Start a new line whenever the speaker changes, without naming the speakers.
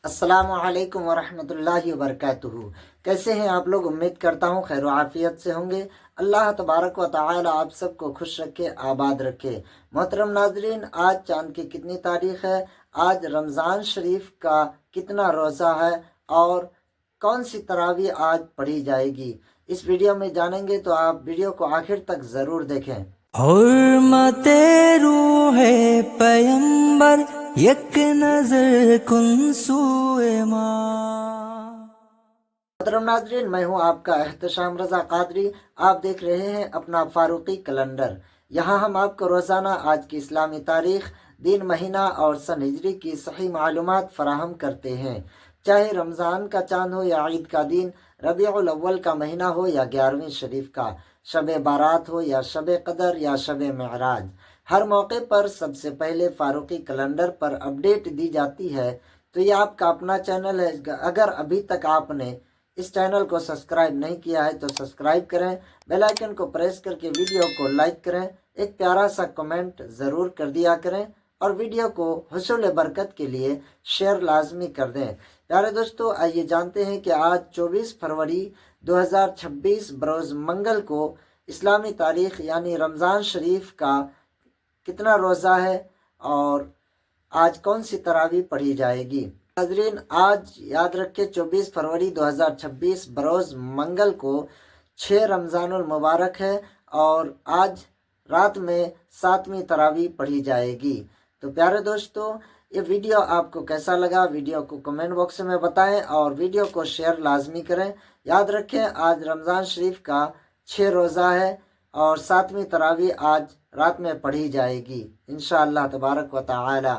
अस्सलामुअलैकुम वरहमतुल्लाहि वबरकातुहू। कैसे हैं आप लोग? उम्मीद करता हूँ खैर आफियत से होंगे। अल्लाह तबारक व तआला आप सबको खुश रखे, आबाद रखे। मोहतरम नाजरीन, आज चांद की कितनी तारीख है? आज रमज़ान शरीफ का कितना रोज़ा है और कौन सी तरावी आज पढ़ी जाएगी, इस वीडियो में जानेंगे, तो आप वीडियो को आखिर तक ज़रूर देखें।
हुर्मते रूहे पैगंबर एक नजर कुन सूए माँ।
मोहतरम नाजरीन, मैं हूं आपका एहतशाम रज़ा कादरी। आप देख रहे हैं अपना फारूकी कैलेंडर। यहाँ हम आपको रोज़ाना आज की इस्लामी तारीख, दिन, महीना और सन हिजरी की सही मालूमात फराहम करते हैं। चाहे रमज़ान का चांद हो या ईद का दिन, रबीउल अव्वल का महीना हो या 11वीं शरीफ का, शब बारात हो या शब कदर या शब मेराज, हर मौके पर सबसे पहले फारूकी कैलेंडर पर अपडेट दी जाती है। तो ये आपका अपना चैनल है। अगर अभी तक आपने इस चैनल को सब्सक्राइब नहीं किया है तो सब्सक्राइब करें, बेल आइकन को प्रेस करके वीडियो को लाइक करें, एक प्यारा सा कमेंट ज़रूर कर दिया करें और वीडियो को हुसूल बरकत के लिए शेयर लाजमी कर दें। प्यारे दोस्तों, आइए जानते हैं कि आज 24 फरवरी 2026 बरोज़ मंगल को इस्लामी तारीख यानी रमज़ान शरीफ का कितना रोज़ा है और आज कौन सी तरावी पढ़ी जाएगी। नाजरीन, आज याद रखें 24 फरवरी 2026 बरोज़ मंगल को 6 रमज़ानुल मुबारक है और आज रात में 7वीं तरावी पढ़ी जाएगी। तो प्यारे दोस्तों, ये वीडियो आपको कैसा लगा, वीडियो को कमेंट बॉक्स में बताएं और वीडियो को शेयर लाजमी करें। याद रखें, आज रमज़ान शरीफ का 6 रोज़ा है और 7वीं तरावी आज रात में पढ़ी जाएगी इंशाअल्लाह तबारक व तआला।